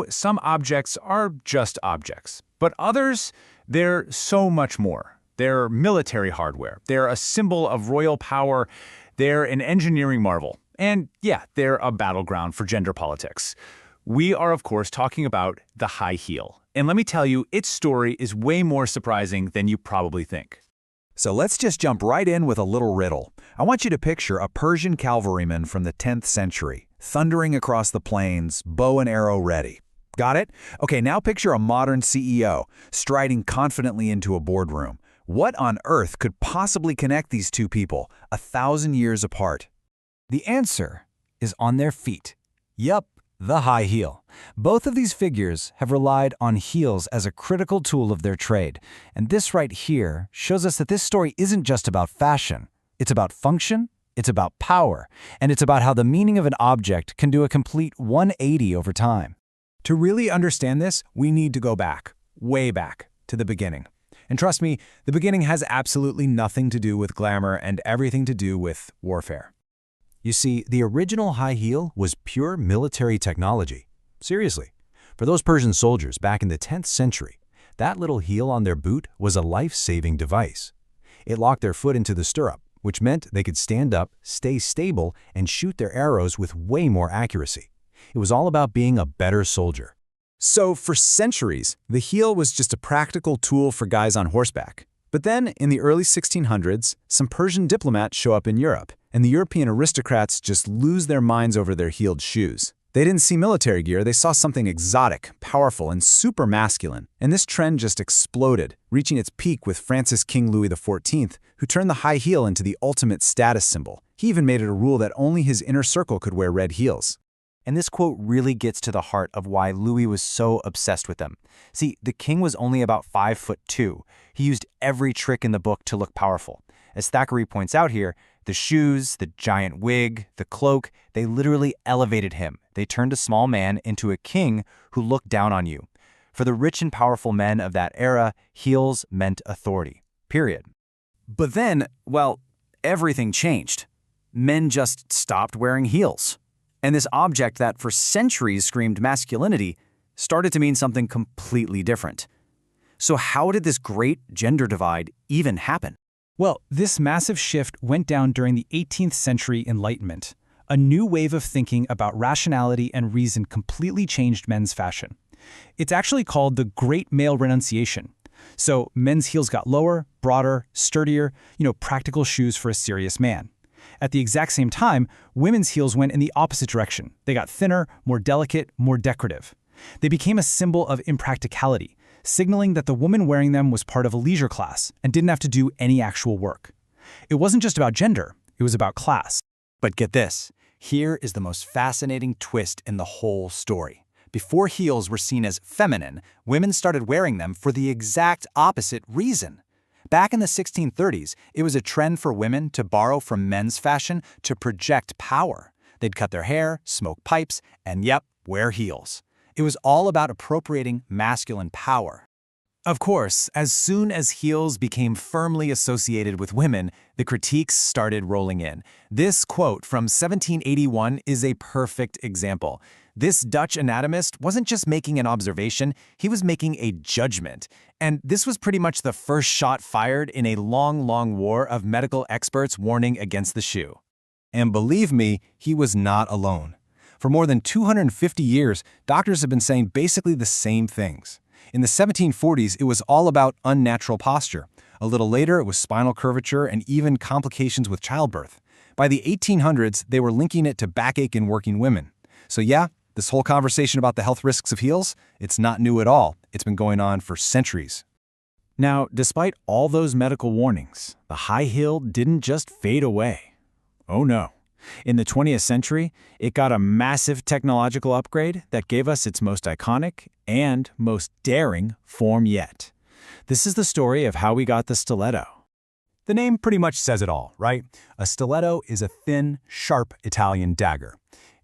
Some objects are just objects, but others, they're so much more. They're military hardware. They're a symbol of royal power. They're an engineering marvel. And yeah, they're a battleground for gender politics. We are, of course, talking about the high heel. And let me tell you, its story is way more surprising than you probably think. So let's just jump right in with a little riddle. I want you to picture a Persian cavalryman from the 10th century, thundering across the plains, bow and arrow ready. Got it? Okay, now picture a modern CEO, striding confidently into a boardroom. What on earth could possibly connect these two people, 1,000 years apart? The answer is on their feet. Yup, the high heel. Both of these figures have relied on heels as a critical tool of their trade. And this right here shows us that this story isn't just about fashion. It's about function, it's about power, and it's about how the meaning of an object can do a complete 180 over time. To really understand this, we need to go back, way back, to the beginning. And trust me, the beginning has absolutely nothing to do with glamour and everything to do with warfare. You see, the original high heel was pure military technology. Seriously. For those Persian soldiers back in the 10th century, that little heel on their boot was a life-saving device. It locked their foot into the stirrup, which meant they could stand up, stay stable, and shoot their arrows with way more accuracy. It was all about being a better soldier. So for centuries, the heel was just a practical tool for guys on horseback. But then, in the early 1600s, some Persian diplomats show up in Europe, and the European aristocrats just lose their minds over their heeled shoes. They didn't see military gear, they saw something exotic, powerful, and super masculine. And this trend just exploded, reaching its peak with France's King Louis XIV, who turned the high heel into the ultimate status symbol. He even made it a rule that only his inner circle could wear red heels. And this quote really gets to the heart of why Louis was so obsessed with them. See, the king was only about 5'2". He used every trick in the book to look powerful. As Thackeray points out here, the shoes, the giant wig, the cloak, they literally elevated him. They turned a small man into a king who looked down on you. For the rich and powerful men of that era, heels meant authority. Period. But then, well, everything changed. Men just stopped wearing heels. And this object that for centuries screamed masculinity started to mean something completely different. So how did this great gender divide even happen? Well, this massive shift went down during the 18th century Enlightenment. A new wave of thinking about rationality and reason completely changed men's fashion. It's actually called the Great Male Renunciation. So men's heels got lower, broader, sturdier, practical shoes for a serious man. At the exact same time, women's heels went in the opposite direction. They got thinner, more delicate, more decorative. They became a symbol of impracticality, signaling that the woman wearing them was part of a leisure class and didn't have to do any actual work. It wasn't just about gender, it was about class. But get this, here is the most fascinating twist in the whole story. Before heels were seen as feminine, women started wearing them for the exact opposite reason. Back in the 1630s, it was a trend for women to borrow from men's fashion to project power. They'd cut their hair, smoke pipes, and yep, wear heels. It was all about appropriating masculine power. Of course, as soon as heels became firmly associated with women, the critiques started rolling in. This quote from 1781 is a perfect example. This Dutch anatomist wasn't just making an observation, he was making a judgment. And this was pretty much the first shot fired in a long, long war of medical experts warning against the shoe. And believe me, he was not alone. For more than 250 years, doctors have been saying basically the same things. In the 1740s, it was all about unnatural posture. A little later, it was spinal curvature and even complications with childbirth. By the 1800s, they were linking it to backache in working women. So yeah, this whole conversation about the health risks of heels, it's not new at all. It's been going on for centuries. Now, despite all those medical warnings, the high heel didn't just fade away. Oh no. In the 20th century, it got a massive technological upgrade that gave us its most iconic and most daring form yet. This is the story of how we got the stiletto. The name pretty much says it all, right? A stiletto is a thin, sharp Italian dagger.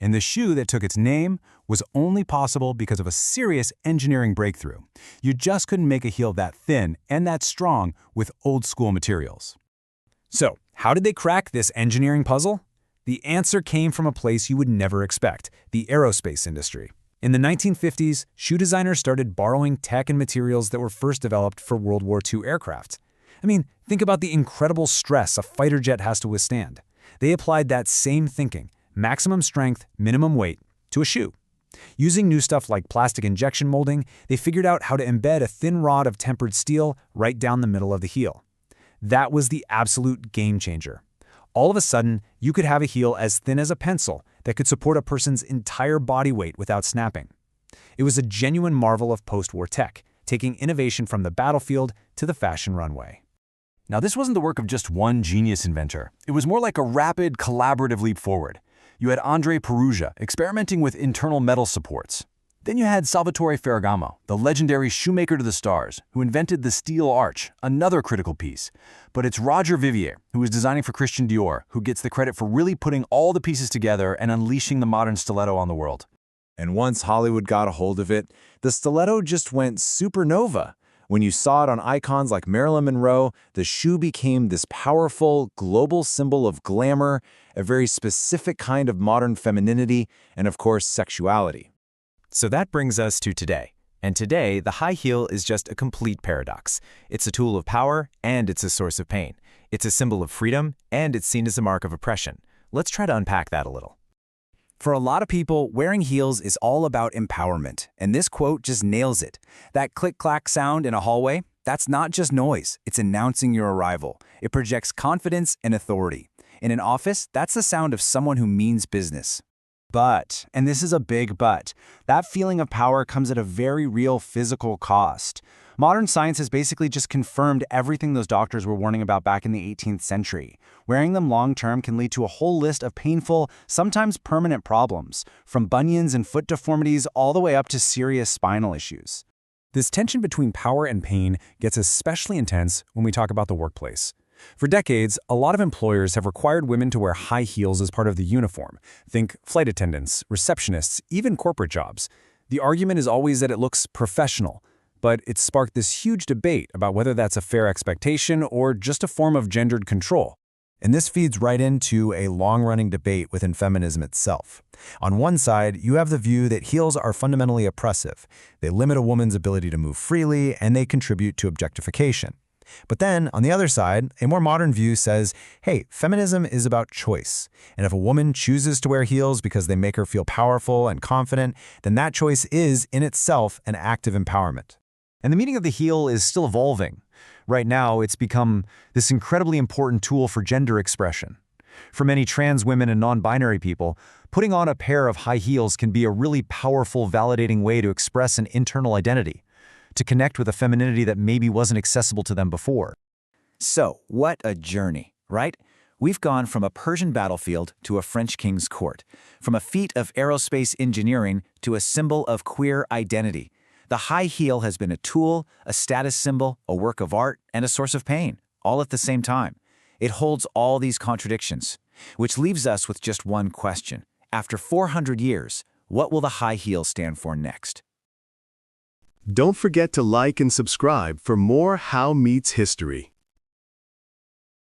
And the shoe that took its name was only possible because of a serious engineering breakthrough. You just couldn't make a heel that thin and that strong with old-school materials. So, how did they crack this engineering puzzle? The answer came from a place you would never expect, the aerospace industry. In the 1950s, shoe designers started borrowing tech and materials that were first developed for World War II aircraft. I mean, think about the incredible stress a fighter jet has to withstand. They applied that same thinking, maximum strength, minimum weight, to a shoe. Using new stuff like plastic injection molding, they figured out how to embed a thin rod of tempered steel right down the middle of the heel. That was the absolute game changer. All of a sudden, you could have a heel as thin as a pencil that could support a person's entire body weight without snapping. It was a genuine marvel of post-war tech, taking innovation from the battlefield to the fashion runway. Now, this wasn't the work of just one genius inventor. It was more like a rapid, collaborative leap forward. You had André Perugia experimenting with internal metal supports. Then you had Salvatore Ferragamo, the legendary shoemaker to the stars, who invented the steel arch, another critical piece. But it's Roger Vivier, who was designing for Christian Dior, who gets the credit for really putting all the pieces together and unleashing the modern stiletto on the world. And once Hollywood got a hold of it, the stiletto just went supernova. When you saw it on icons like Marilyn Monroe, the shoe became this powerful, global symbol of glamour, a very specific kind of modern femininity, and of course, sexuality. So that brings us to today. And today, the high heel is just a complete paradox. It's a tool of power, and it's a source of pain. It's a symbol of freedom, and it's seen as a mark of oppression. Let's try to unpack that a little. For a lot of people, wearing heels is all about empowerment, and this quote just nails it. That click-clack sound in a hallway, that's not just noise, it's announcing your arrival. It projects confidence and authority. In an office, that's the sound of someone who means business. But, and this is a big but, that feeling of power comes at a very real physical cost. Modern science has basically just confirmed everything those doctors were warning about back in the 18th century. Wearing them long-term can lead to a whole list of painful, sometimes permanent problems, from bunions and foot deformities all the way up to serious spinal issues. This tension between power and pain gets especially intense when we talk about the workplace. For decades, a lot of employers have required women to wear high heels as part of the uniform. Think flight attendants, receptionists, even corporate jobs. The argument is always that it looks professional, but it's sparked this huge debate about whether that's a fair expectation or just a form of gendered control. And this feeds right into a long-running debate within feminism itself. On one side, you have the view that heels are fundamentally oppressive. They limit a woman's ability to move freely, and they contribute to objectification. But then, on the other side, a more modern view says, hey, feminism is about choice. And if a woman chooses to wear heels because they make her feel powerful and confident, then that choice is, in itself, an act of empowerment. And the meaning of the heel is still evolving. Right now, it's become this incredibly important tool for gender expression. For many trans women and non-binary people, putting on a pair of high heels can be a really powerful, validating way to express an internal identity, to connect with a femininity that maybe wasn't accessible to them before. So, what a journey, right? We've gone from a Persian battlefield to a French king's court, from a feat of aerospace engineering to a symbol of queer identity. The high heel has been a tool, a status symbol, a work of art, and a source of pain, all at the same time. It holds all these contradictions, which leaves us with just one question. After 400 years, what will the high heel stand for next? Don't forget to like and subscribe for more How Meets History.